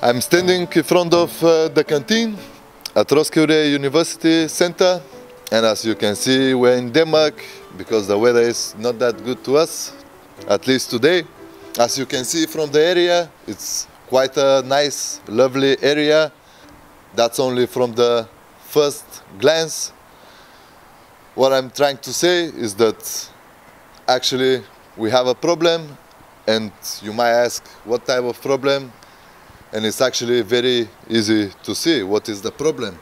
I'm standing in front of the canteen at RUC University Center, and as you can see, we're in Denmark because the weather is not that good to us, at least today. As you can see from the area, it's quite a nice, lovely area. That's only from the first glance. What I'm trying to say is that actually we have a problem, and you might ask what type of problem, and it's actually very easy to see what is the problem.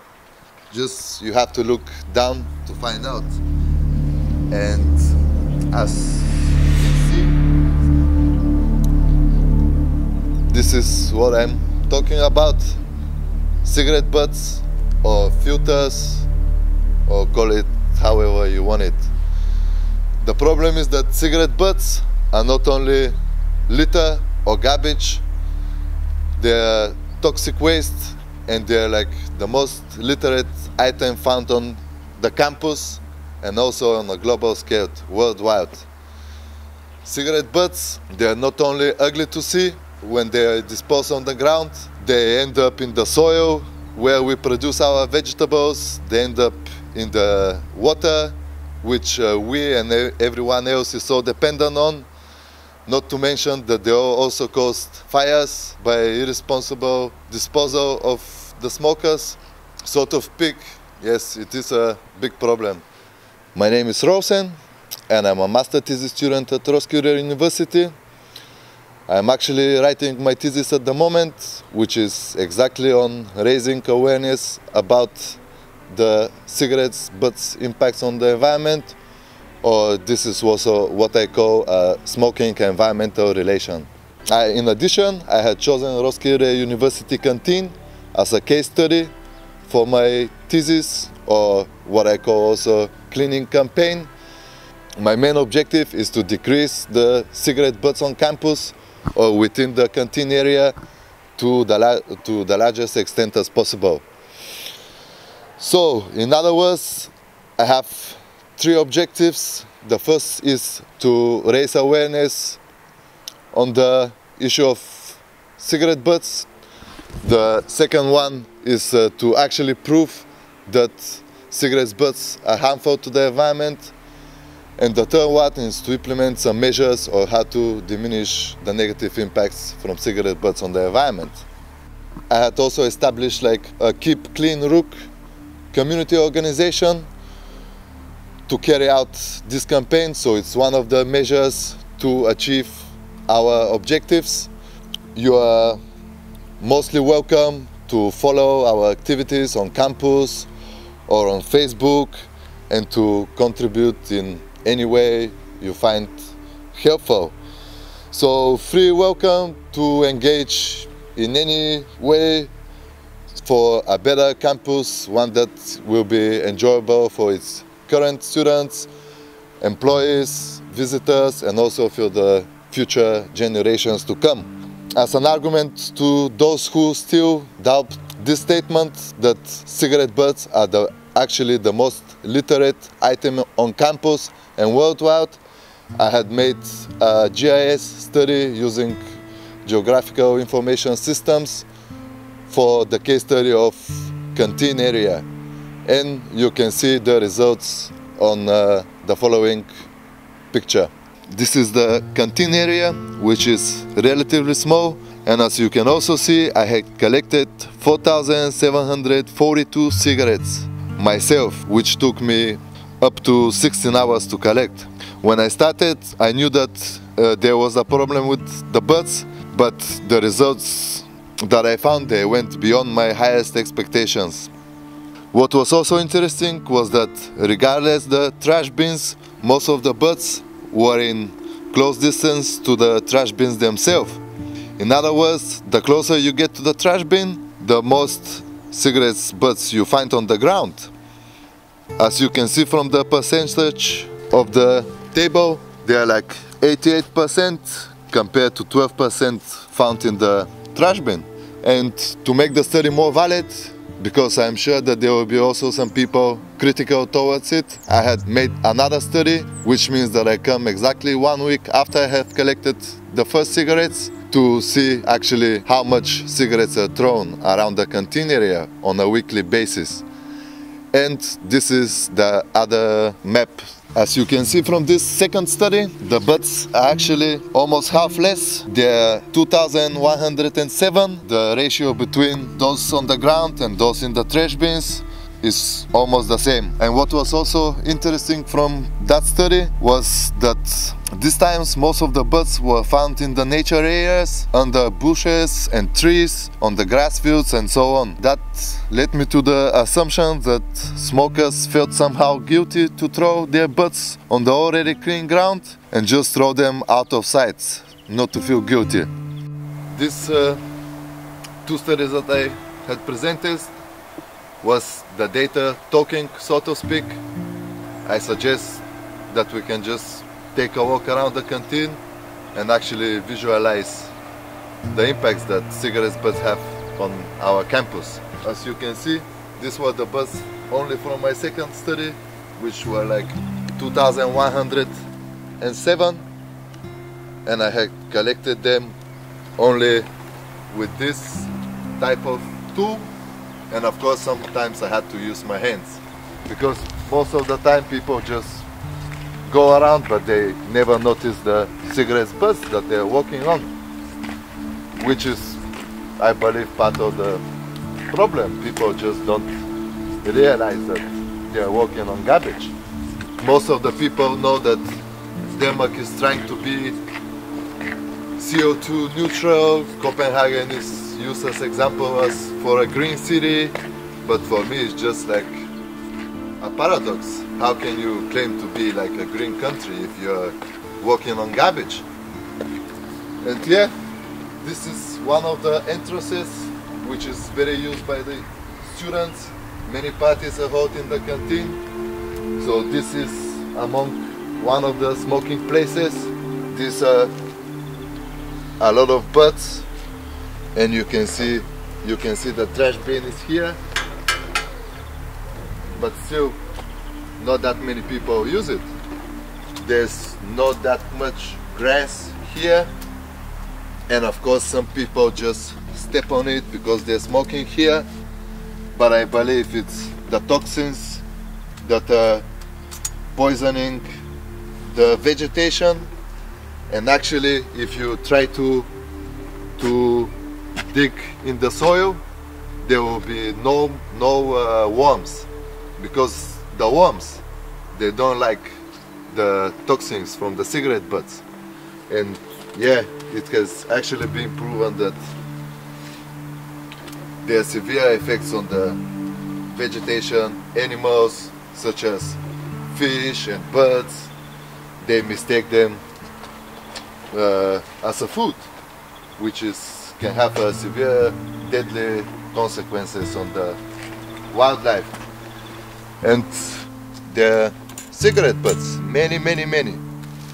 Just you have to look down to find out. And as you can see, this is what I'm talking about. Cigarette butts or filters, or call it however you want it. The problem is that cigarette butts are not only litter or garbage, they're toxic waste, and they're like the most littered item found on the campus and also on a global scale, worldwide. Cigarette butts, they're not only ugly to see when they're disposed on the ground, they end up in the soil where we produce our vegetables, they end up in the water, which we and everyone else is so dependent on. Not to mention that they also caused fires by irresponsible disposal of the smokers. So to speak, yes, it is a big problem. My name is Rosen, and I'm a master thesis student at RUC University. I'm actually writing my thesis at the moment, which is exactly on raising awareness about the cigarettes butts' impacts on the environment, or this is also what I call a smoking environmental relation. In addition, I had chosen RUC University canteen as a case study for my thesis, or what I call also cleaning campaign. My main objective is to decrease the cigarette butts on campus or within the canteen area to the largest extent as possible. So, in other words, I have three objectives. The first is to raise awareness on the issue of cigarette butts. The second one is to actually prove that cigarette butts are harmful to the environment. And the third one is to implement some measures on how to diminish the negative impacts from cigarette butts on the environment. I had also established like a Keep Clean RUC community organization to carry out this campaign, so it's one of the measures to achieve our objectives. You are mostly welcome to follow our activities on campus or on Facebook and to contribute in any way you find helpful. So free welcome to engage in any way for a better campus, one that will be enjoyable for its current students, employees, visitors, and also for the future generations to come. As an argument to those who still doubt this statement that cigarette butts are actually the most littered item on campus and worldwide, I had made a GIS study using geographical information systems for the case study of canteen area, and you can see the results on the following picture. This is the canteen area, which is relatively small, and as you can also see, I had collected 4,742 cigarettes myself, which took me up to 16 hours to collect. When I started, I knew that there was a problem with the butts, but the results that I found, they went beyond my highest expectations. What was also interesting was that regardless the trash bins, most of the butts were in close distance to the trash bins themselves. In other words, the closer you get to the trash bin, the most cigarette butts you find on the ground. As you can see from the percentage of the table, they are like 88% compared to 12% found in the trash bin. And to make the study more valid, because I'm sure that there will be also some people critical towards it, I had made another study, which means that I come exactly 1 week after I have collected the first cigarettes to see actually how much cigarettes are thrown around the canteen area on a weekly basis. And this is the other map. As you can see from this second study, the butts are actually almost half less. They're 2,107. The ratio between those on the ground and those in the trash bins is almost the same. And what was also interesting from that study was that these times most of the butts were found in the nature areas, under bushes and trees, on the grass fields and so on. That led me to the assumption that smokers felt somehow guilty to throw their butts on the already clean ground and just throw them out of sight, not to feel guilty. These two studies that I had presented was the data talking, so to speak. I suggest that we can just take a walk around the canteen and actually visualize the impacts that cigarette butts have on our campus. As you can see, these were the butts only from my second study, which were like 2,107, and I had collected them only with this type of tool. And of course, sometimes I had to use my hands, because most of the time people just go around, but they never notice the cigarette butts that they're walking on, which is, I believe, part of the problem. People just don't realize that they're walking on garbage. Most of the people know that Denmark is trying to be CO2 neutral. Copenhagen is used as example as for a green city, but for me it's just like a paradox. How can you claim to be like a green country if you're walking on garbage? And yeah, this is one of the entrances which is very used by the students. Many parties are held in the canteen, so this is among one of the smoking places. These are a lot of butts, and you can see the trash bin is here, but still not that many people use it. There's not that much grass here, and of course some people just step on it because they're smoking here, but I believe it's the toxins that are poisoning the vegetation. And actually, if you try to dig in the soil, there will be no worms, because the worms, they don't like the toxins from the cigarette butts. And yeah, it has actually been proven that there are severe effects on the vegetation. Animals such as fish and birds, they mistake them as a food, which can have severe deadly consequences on the wildlife. And the cigarette butts, many.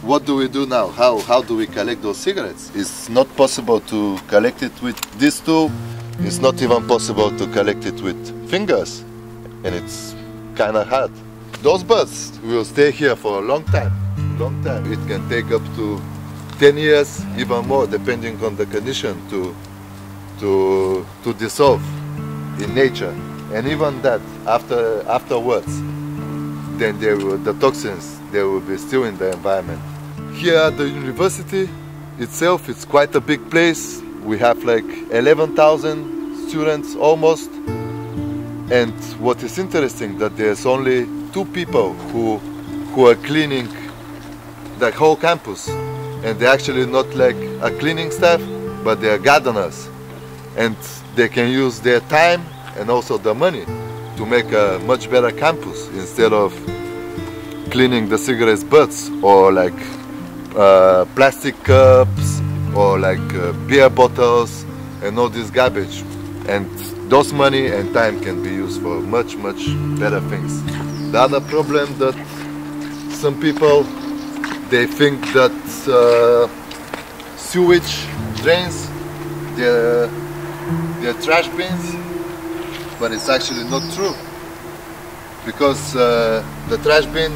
What do we do now? How do we collect those cigarettes? It's not possible to collect it with this tool. It's not even possible to collect it with fingers, and it's kind of hard. Those butts will stay here for a long time. It can take up to 10 years, even more, depending on the condition, to dissolve in nature. And even that, afterwards, then the toxins, they will be still in the environment. Here at the university itself, it's quite a big place. We have like 11,000 students almost. And what is interesting, that there's only 2 people who are cleaning the whole campus. And they're actually not like a cleaning staff, but they're gardeners. And they can use their time and also the money to make a much better campus, instead of cleaning the cigarette butts or like plastic cups or like beer bottles and all this garbage. And those money and time can be used for much better things. The other problem that some people, they think that sewage drains their trash bins, but it's actually not true, because the trash bin,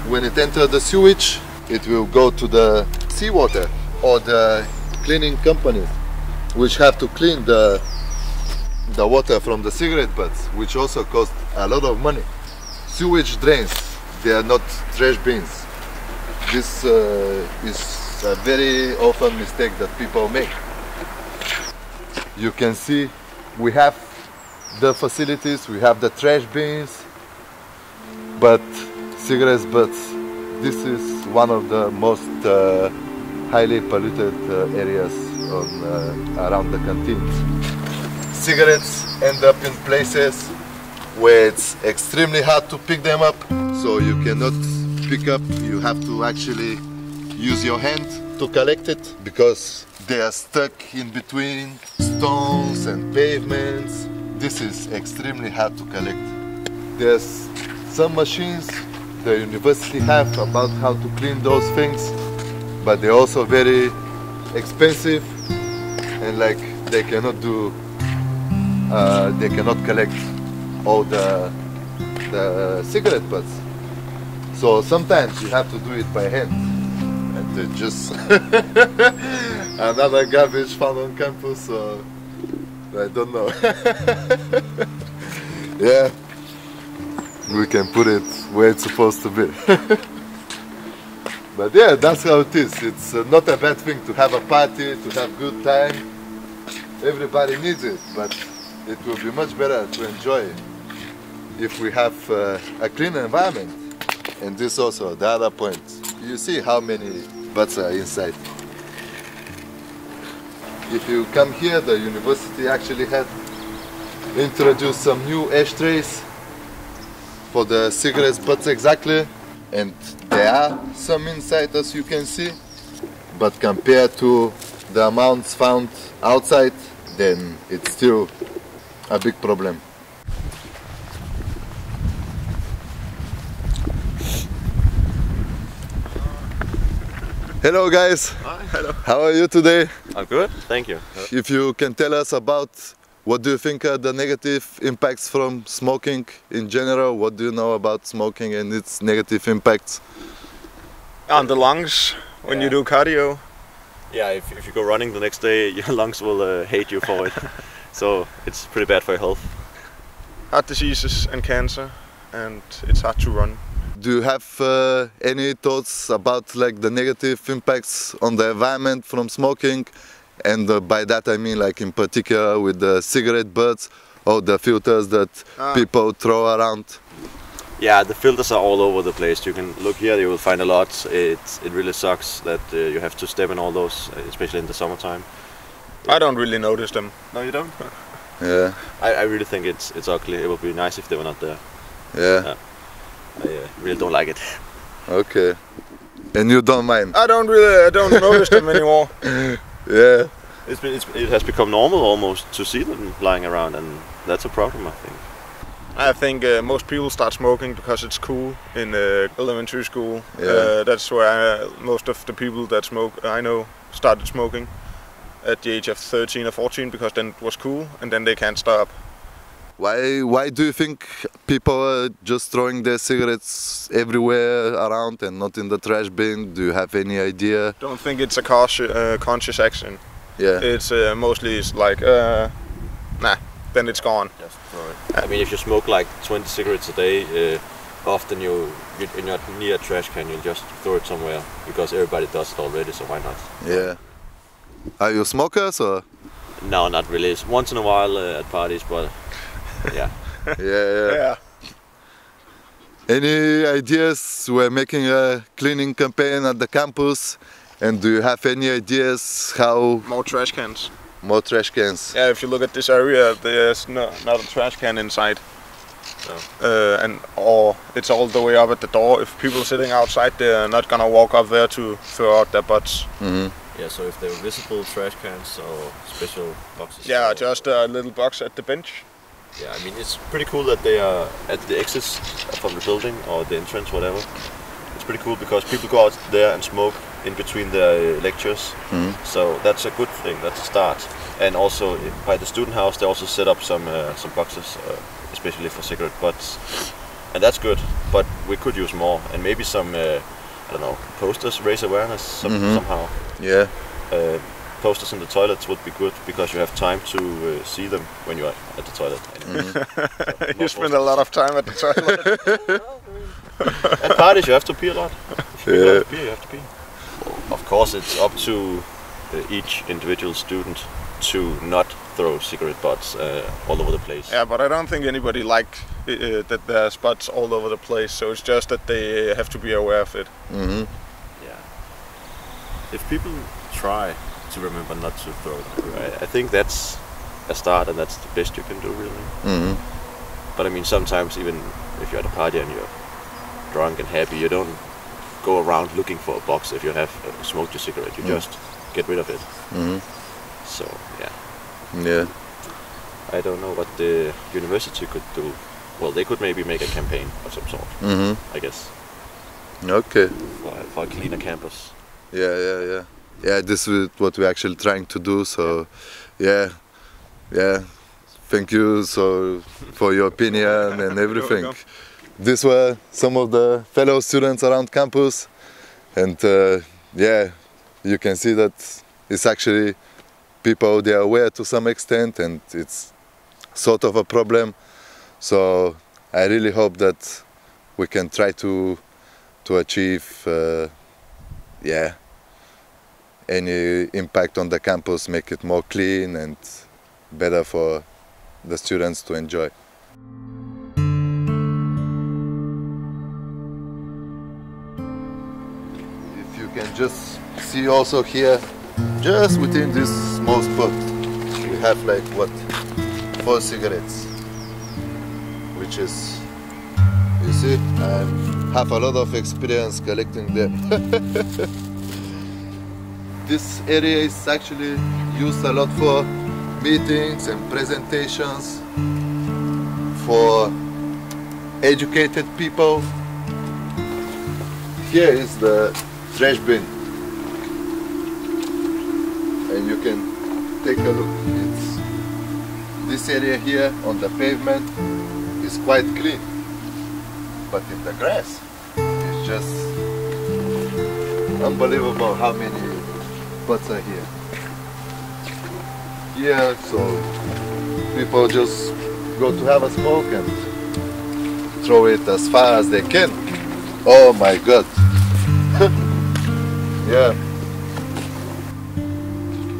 when it enters the sewage, it will go to the seawater or the cleaning companies. which have to clean the water from the cigarette butts, which also cost a lot of money. Sewage drains, they are not trash bins. This is a very often mistake that people make. You can see we have the facilities, we have the trash bins, but cigarette butts, this is one of the most highly polluted areas around the canteen. Cigarettes end up in places where it's extremely hard to pick them up, so you cannot pick up, you have to actually use your hand to collect it, because they are stuck in between stones and pavements. This is extremely hard to collect. There's some machines the university have about how to clean those things, but they're also very expensive, and like they cannot do they cannot collect all the cigarette butts. So sometimes you have to do it by hand, and just another garbage found on campus. I don't know. Yeah, we can put it where it's supposed to be. But yeah, that's how it is. It's not a bad thing to have a party, to have good time. Everybody needs it, but it will be much better to enjoy it if we have a clean environment. And this also, the other point. You see how many butts are inside. If you come here, the university actually had introduced some new ashtrays for the cigarette butts exactly, and there are some inside, as you can see, but compared to the amounts found outside, then it's still a big problem. Hello guys. Hi. Hello. How are you today? I'm good, thank you. If you can tell us about what do you think are the negative impacts from smoking in general? What do you know about smoking and its negative impacts? On the lungs, when you do cardio. Yeah, if you go running the next day, your lungs will hate you for it. So it's pretty bad for your health. Heart diseases and cancer, and it's hard to run. Do you have any thoughts about like the negative impacts on the environment from smoking? And by that I mean like in particular with the cigarette butts or the filters that people throw around? Yeah, the filters are all over the place. You can look here, you will find a lot. It really sucks that you have to step in all those, especially in the summertime. I don't really notice them. No, you don't? Yeah. I really think it's ugly. It would be nice if they were not there. Yeah. I really don't like it. Okay. And you don't mind? I don't notice them anymore. Yeah. It has become normal almost to see them lying around, and that's a problem, I think. I think most people start smoking because it's cool in elementary school. Yeah. That's where most of the people that smoke I know started smoking at the age of 13 or 14, because then it was cool, and then they can't stop. Why do you think people are just throwing their cigarettes everywhere around and not in the trash bin? Do you have any idea? Don't think it's a conscious action. Yeah. It's mostly like, nah, then it's gone. Just throw it. I mean, if you smoke like 20 cigarettes a day, often you're not near a trash can, you just throw it somewhere, because everybody does it already, so why not? Yeah. Are you smokers or? No, not really. It's once in a while at parties, but yeah. Yeah. Any ideas? We're making a cleaning campaign at the campus, and do you have any ideas how? More trash cans. More trash cans. Yeah, if you look at this area, there's not a trash can inside. No. Or it's all the way up at the door. If people are sitting outside, they're not gonna walk up there to throw out their butts. Mm-hmm. Yeah, so if they're visible trash cans or special boxes. Yeah, just a little box at the bench. Yeah, I mean, it's pretty cool that they are at the exits from the building or the entrance, whatever. It's pretty cool because people go out there and smoke in between their lectures. Mm-hmm. So that's a good thing, that's a start. And also by the student house, they also set up some boxes, especially for cigarette butts. And that's good, but we could use more. And maybe some, I don't know, posters, raise awareness somehow. Yeah. posters in the toilets would be good because you have time to see them when you're at the toilet. You spend a lot of time at the toilet. At parties you have to pee a lot. If you Yeah. have to pee, you have to pee. Of course it's up to each individual student to not throw cigarette butts all over the place. Yeah, but I don't think anybody that there are spots all over the place, so it's just that they have to be aware of it. Mm-hmm. Yeah. If people try to remember not to throw them, I think that's a start and that's the best you can do, really. Mm-hmm. But I mean, sometimes even if you're at a party and you're drunk and happy, you don't go around looking for a box if you have smoked your cigarette. You just get rid of it. Mm-hmm. So, yeah. Yeah. I don't know what the university could do. Well, they could maybe make a campaign of some sort, Mm-hmm. I guess, Okay. for a cleaner campus. Yeah, this is what we're actually trying to do, so yeah. Thank you for your opinion and everything. welcome. These were some of the fellow students around campus, and yeah, you can see that it's actually people, they are aware to some extent, and it's sort of a problem. So I really hope that we can try to achieve any impact on the campus, make it more clean and better for the students to enjoy. If you can just see also here, just within this small spot, we have like what, 4 cigarettes, which is, you see, I have a lot of experience collecting them. This area is actually used a lot for meetings and presentations, for educated people. Here is the trash bin, and you can take a look. It's this area here on the pavement is quite clean, but in the grass it's just unbelievable how many butts are here. Yeah, so people just go to have a smoke and throw it as far as they can. Oh my god. Yeah.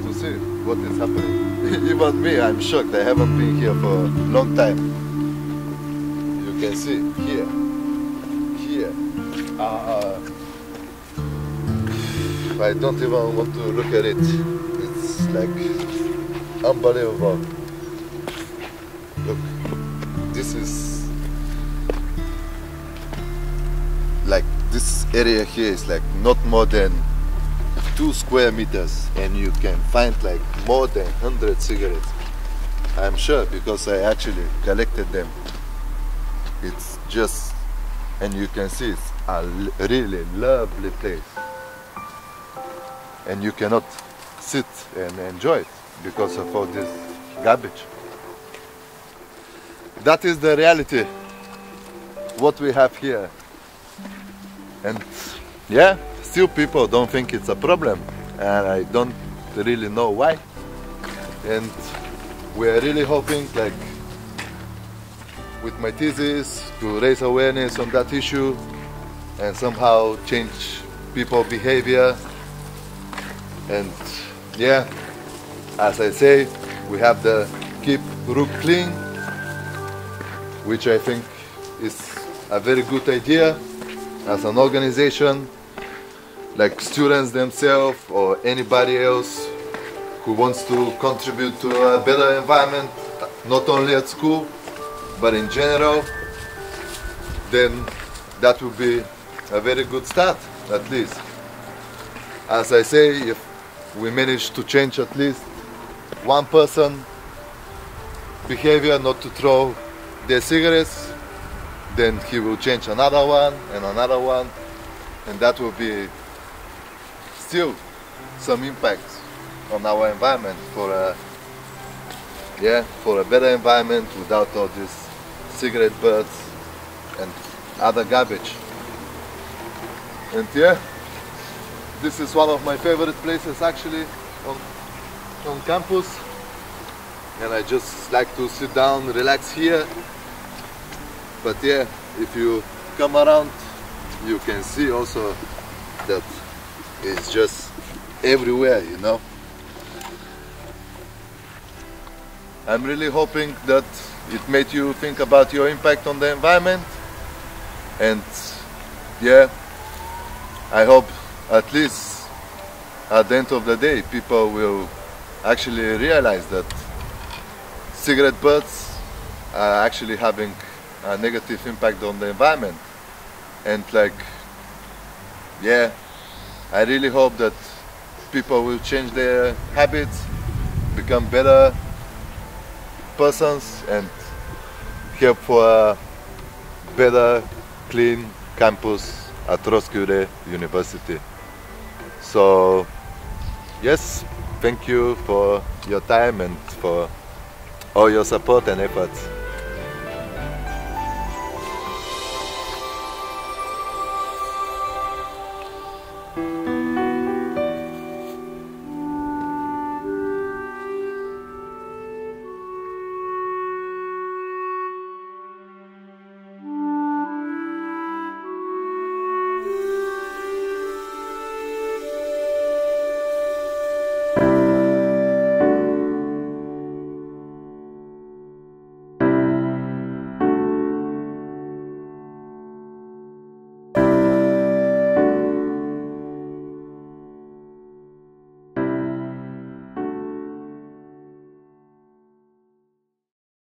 To see what is happening. Even me, I'm shocked. I haven't been here for a long time. You can see here. I don't even want to look at it. It's like unbelievable. Look, this is like, this area here is like not more than 2 square meters, and you can find like more than 100 cigarettes. I'm sure, because I actually collected them. It's just, and you can see it's a really lovely place. And you cannot sit and enjoy it because of all this garbage. That is the reality, what we have here. And yeah, still people don't think it's a problem, and I don't really know why. And we're really hoping, like with my thesis, to raise awareness on that issue and somehow change people's behavior. And yeah, as I say, we have the Keep RUC Clean, which I think is a very good idea as an organization, like students themselves or anybody else who wants to contribute to a better environment, not only at school, but in general, then that would be a very good start, at least. As I say, if we manage to change at least one person behavior not to throw their cigarettes, then he will change another one, and that will be still some impact on our environment for a better environment without all these cigarette butts and other garbage. And yeah, this is one of my favorite places actually on campus, and I just like to sit down, relax here. But yeah, if you come around, you can see also that it's just everywhere, you know. I'm really hoping that it made you think about your impact on the environment, and yeah, I hope at least at the end of the day people will actually realize that cigarette butts are actually having a negative impact on the environment. And like, yeah, I really hope that people will change their habits, become better persons, and help for a better, clean campus at Roskilde University. So yes, thank you for your time and for all your support and efforts.